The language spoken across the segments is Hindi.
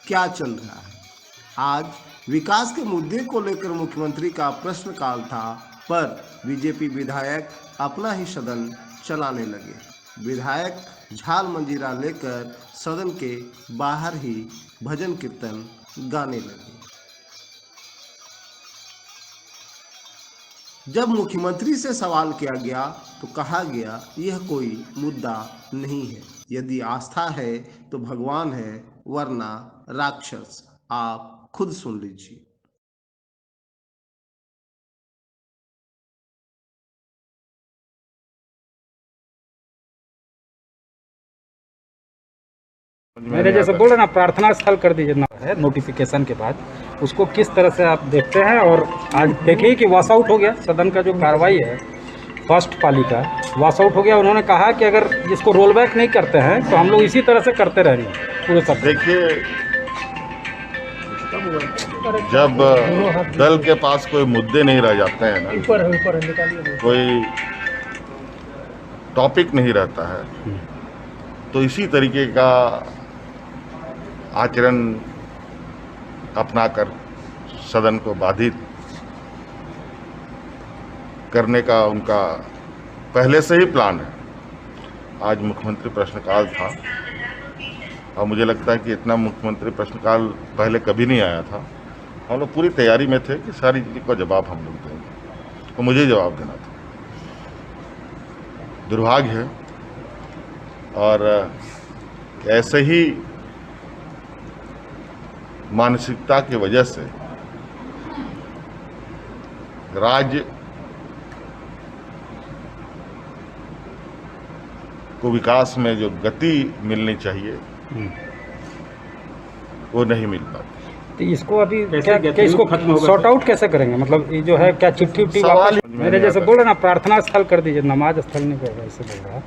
क्या चल रहा है। आज विकास के मुद्दे को लेकर मुख्यमंत्री का प्रश्नकाल था, पर बीजेपी विधायक अपना ही सदन चलाने लगे। विधायक झाल मंजीरा लेकर सदन के बाहर ही भजन कीर्तन गाने लगे। जब मुख्यमंत्री से सवाल किया गया तो कहा गया यह कोई मुद्दा नहीं है, यदि आस्था है तो भगवान है, वरना राक्षस। आप खुद सुन लीजिए। मेरे जैसे बोल रहे ना, प्रार्थना स्थल कर दीजिए ना है नोटिफिकेशन के बाद, उसको किस तरह से आप देखते हैं। और आज देखिए कि वॉश आउट हो गया सदन का जो कार्रवाई है, फर्स्ट पाली का वॉश आउट हो गया। उन्होंने कहा कि अगर इसको रोल बैक नहीं करते हैं तो हम लोग इसी तरह से करते रहेंगे पूरे सदन। देखिए, जब दल के पास कोई मुद्दे नहीं रह जाते हैं ना, कोई टॉपिक नहीं रहता है, तो इसी तरीके का आचरण अपनाकर सदन को बाधित करने का उनका पहले से ही प्लान है। आज मुख्यमंत्री प्रश्नकाल था और मुझे लगता है कि इतना मुख्यमंत्री प्रश्नकाल पहले कभी नहीं आया था। हम लोग पूरी तैयारी में थे कि सारी चीज़ का जवाब हम लोग देंगे, तो मुझे जवाब देना था। दुर्भाग्य है और ऐसे ही मानसिकता की वजह से राज्य को विकास में जो गति मिलनी चाहिए वो नहीं मिल पाती। तो इसको अभी क्या इसको सॉर्ट आउट कैसे करेंगे? मतलब ये जो है क्या चिट्ठी उट्ठी वापस? मेरे जैसे बोल रहे ना, प्रार्थना स्थल कर दीजिए, नमाज स्थल नहीं कर रहा, ऐसे बोल रहा।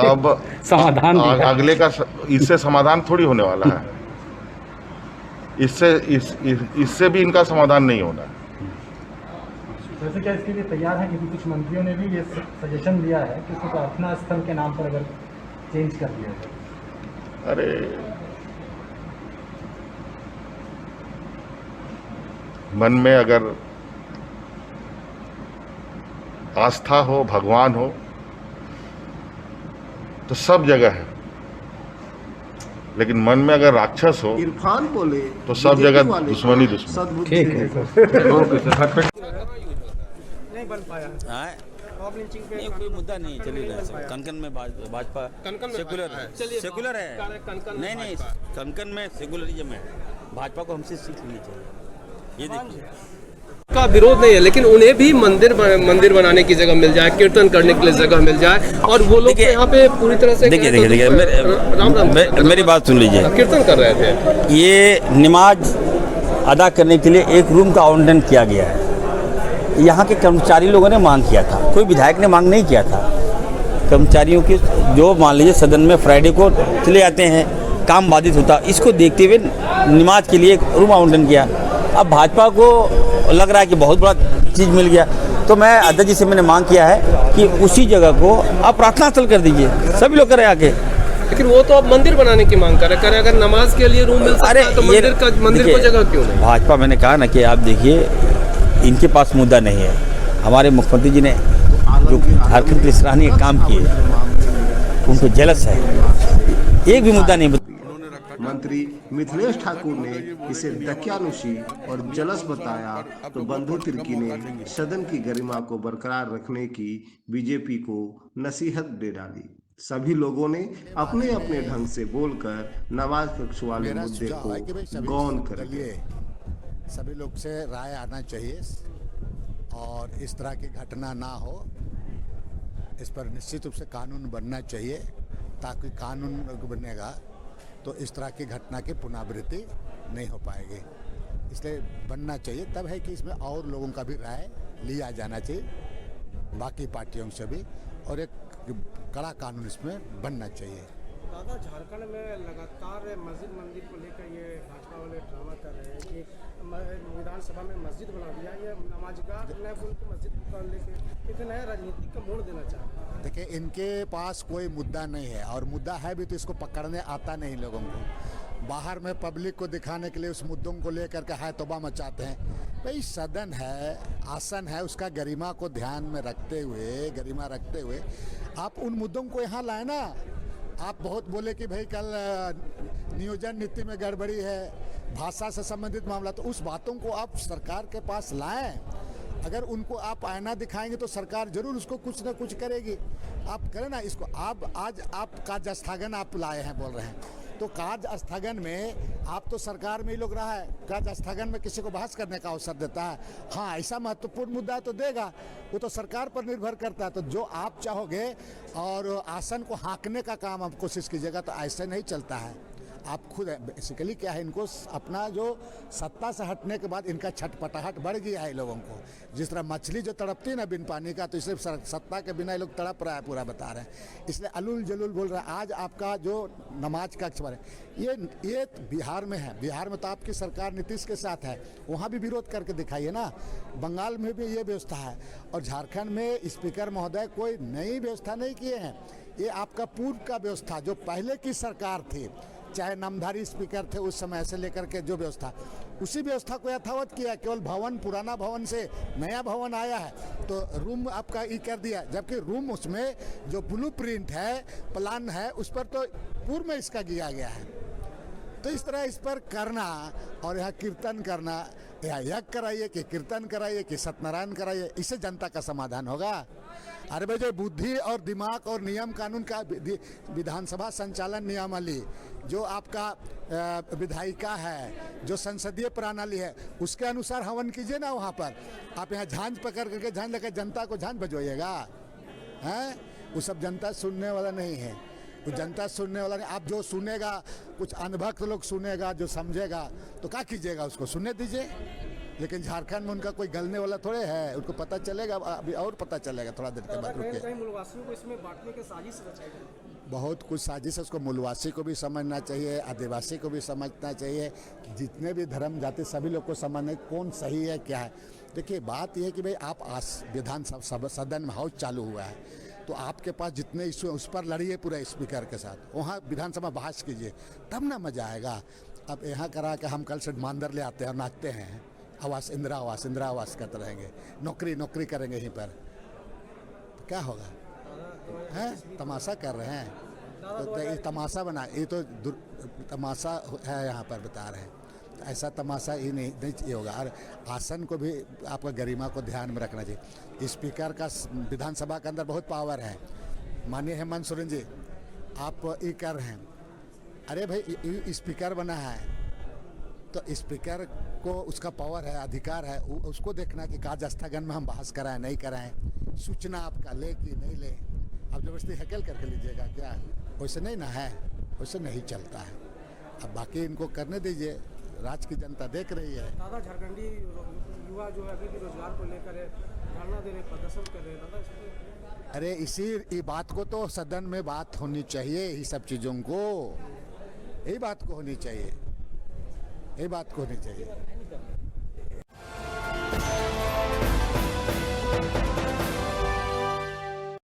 अब समाधान अगले का इससे समाधान थोड़ी होने वाला है। इससे भी इनका समाधान नहीं होना है। वैसे क्या इसके लिए तैयार है? क्योंकि कुछ मंत्रियों ने भी ये सजेशन दिया है कि इसको प्रार्थना स्थल के नाम पर अगर चेंज कर दिया जाए। अरे मन में अगर आस्था हो, भगवान हो, तो सब जगह है, लेकिन मन में अगर राक्षस हो इरफान बोले तो सब जगह दुश्मनी दुश्मनी। ठीक है। नहीं बन पाया ये कोई मुद्दा नहीं, चल ही रहा है। कनकन में भाजपा सेकुलर है। नहीं, कनकन में सेकुलरिज्म है। भाजपा को हमसे सीख लेनी चाहिए। ये देखिए, का विरोध नहीं है, लेकिन उन्हें भी मंदिर बनाने की जगह मिल जाए, कीर्तन करने के लिए जगह मिल जाए। और वो लोग यहाँ पे पूरी तरह से देखिए मेरी बात सुन लीजिए। कीर्तन कर रहे थे। ये नमाज अदा करने के लिए एक रूम का आवंटन किया गया है। यहाँ के कर्मचारी लोगों ने मांग किया था, कोई विधायक ने मांग नहीं किया था। कर्मचारियों की जो मान लीजिए सदन में फ्राइडे को चले जाते हैं, काम बाधित होता, इसको देखते हुए नमाज के लिए एक रूम आवंटन किया। अब भाजपा को लग रहा है कि बहुत बड़ा चीज़ मिल गया, तो मैं अध्यक्ष जी से मैंने मांग किया है कि उसी जगह को आप प्रार्थना स्थल कर दीजिए, सभी लोग करें आके। लेकिन वो तो अब मंदिर बनाने की मांग कर रहे हैं। अगर नमाज के लिए रूम मिल सकता है तो मंदिर को जगह क्यों नहीं? भाजपा, मैंने कहा ना कि आप देखिए, इनके पास मुद्दा नहीं है। हमारे मुख्यमंत्री जी ने जो झारखंड के लिए सराहनीय काम किए, उनको जलस है, एक भी मुद्दा नहीं। मंत्री मिथिलेश ठाकुर ने इसे दकियानुशी और जलस बताया, तो बंधु तिर्की ने सदन की गरिमा को बरकरार रखने की बीजेपी को नसीहत दे डाली। सभी लोगों ने अपने अपने ढंग से बोलकर नवाज पक्ष वाले मुद्दे को गौन कर दिया। सभी लोग से राय आना चाहिए और इस तरह की घटना ना हो, इस पर निश्चित रूप से कानून बनना चाहिए, ताकि कानून बनेगा तो इस तरह की घटना की पुनरावृत्ति नहीं हो पाएगी। इसलिए बनना चाहिए, तब है कि इसमें और लोगों का भी राय लिया जाना चाहिए, बाकी पार्टियों से भी, और एक कड़ा कानून इसमें बनना चाहिए। दादा, झारखंड में लगातार मस्जिद मंदिर को लेकर ये भाजपा वाले ड्रामा कर रहे हैं कि विधानसभा में मस्जिद बना दिया, ये नमाजगाह नए बोल के मस्जिद को लेकर एक नया राजनीतिक का मोड़ देना चाहते हैं। देखिए, इनके पास कोई मुद्दा नहीं है, और मुद्दा है भी तो इसको पकड़ने आता नहीं लोगों को। बाहर में पब्लिक को दिखाने के लिए उस मुद्दों को लेकर के है तौबा मचाते हैं। भाई सदन है, आसन है, उसका गरिमा को ध्यान में रखते हुए, गरिमा रखते हुए आप उन मुद्दों को यहाँ लाए ना। आप बहुत बोले कि भाई कल नियोजन नीति में गड़बड़ी है, भाषा से संबंधित मामला, तो उस बातों को आप सरकार के पास लाएं। अगर उनको आप आईना दिखाएंगे तो सरकार जरूर उसको कुछ ना कुछ करेगी। आप करें ना इसको। आप आज आप कार्य स्थगन आप लाए हैं, बोल रहे हैं, तो कार्य स्थगन में आप तो सरकार में ही लोग रहा है, कार्य स्थगन में किसी को बहस करने का अवसर देता है। हाँ, ऐसा महत्वपूर्ण मुद्दा है तो देगा, वो तो सरकार पर निर्भर करता है। तो जो आप चाहोगे और आसन को हाँकने का काम आप कोशिश कीजिएगा, तो ऐसे नहीं चलता है। आप खुद बेसिकली क्या है, इनको अपना जो सत्ता से हटने के बाद इनका छटपटाहट बढ़ गया है लोगों को। जिस तरह मछली जो तड़पती है ना बिन पानी का, तो इसलिए सत्ता के बिना ये लोग तड़प रहा है, पूरा बता रहे हैं। इसलिए अलुल जलुल बोल रहा है। आज आपका जो नमाज का अक्षर है, ये बिहार में है। बिहार में तो आपकी सरकार नीतीश के साथ है, वहाँ भी विरोध करके दिखाइए ना। बंगाल में भी ये व्यवस्था है, और झारखंड में स्पीकर महोदय कोई नई व्यवस्था नहीं किए हैं। ये आपका पूर्व का व्यवस्था जो पहले की सरकार थी, चाहे नामधारी स्पीकर थे उस समय से लेकर के जो व्यवस्था, उसी व्यवस्था को यथावत किया। केवल भवन, पुराना भवन से नया भवन आया है तो रूम आपका ये कर दिया, जबकि रूम उसमें जो ब्लूप्रिंट है, प्लान है, उस पर तो पूर्व में इसका किया गया है। तो इस तरह इस पर करना और यहाँ कीर्तन करना, यहाँ यज्ञ कराइए कि कीर्तन कराइए कि सत्यनारायण कराइए, इससे जनता का समाधान होगा। अरे भाई, जो बुद्धि और दिमाग और नियम कानून का विधानसभा संचालन नियमावली जो आपका विधायिका है, जो संसदीय प्रणाली है, उसके अनुसार हवन कीजिए ना वहाँ पर। आप यहाँ झांझ पकड़ करके झांझ लेकर जनता को झांझ बजवाइएगा, हैं? वो सब जनता सुनने वाला नहीं है, वो जनता सुनने वाला नहीं। आप जो सुनेगा, कुछ अनभक्त लोग सुनेगा, जो समझेगा, तो क्या कीजिएगा, उसको सुनने दीजिए। लेकिन झारखंड में उनका कोई गलने वाला थोड़े है, उनको पता चलेगा, अभी और पता चलेगा थोड़ा देर के बाद। रुकिए, मूलवासियों को इसमें बांटने की साजिश रचाई गई। बहुत कुछ साजिश है, उसको मूलवासी को भी समझना चाहिए, आदिवासी को भी समझना चाहिए, जितने भी धर्म जाति सभी लोग को समझना कौन सही है क्या है। देखिए, बात यह है कि भाई आप विधानसभा सदन में हाउस चालू हुआ है, तो आपके पास जितने इशू उस पर लड़िए पूरे स्पीकर के साथ, वहाँ विधानसभा बहस कीजिए, तब ना मजा आएगा। अब यहाँ करा के हम कल से मांदर ले आते हैं और नाचते हैं, आवास इंदिरा आवास करते रहेंगे, नौकरी करेंगे यहीं पर, तो क्या होगा? हैं, तमाशा कर रहे हैं। तो ये तमाशा बना, ये तो तमाशा है यहाँ पर बता रहे हैं। तो ऐसा तमाशा ही नहीं होगा। और आसन को भी आपका गरिमा को ध्यान में रखना चाहिए। स्पीकर का विधानसभा के अंदर बहुत पावर है। माननीय हेमंत सोरेन जी, आप ये कर रहे हैं। अरे भाई, स्पीकर बना है तो स्पीकर को उसका पावर है, अधिकार है, उसको देखना कि कार्य स्थगन में हम बहस कराएं नहीं कराएं, सूचना आपका ले कि नहीं ले। अब जबरदस्ती हकेल करके लीजिएगा क्या? वैसे नहीं ना है, वैसे नहीं चलता है। अब बाकी इनको करने दीजिए, राज्य की जनता देख रही है। दादा, झारखंडी युवा जो है अभी भी रोजगार को लेकर धरना दे रहे, प्रदर्शन कर रहे हैं दादा, इसमें अरे इसी बात को तो सदन में बात होनी चाहिए, यही सब चीज़ों को, यही बात को होनी चाहिए, यही बात को होनी चाहिए।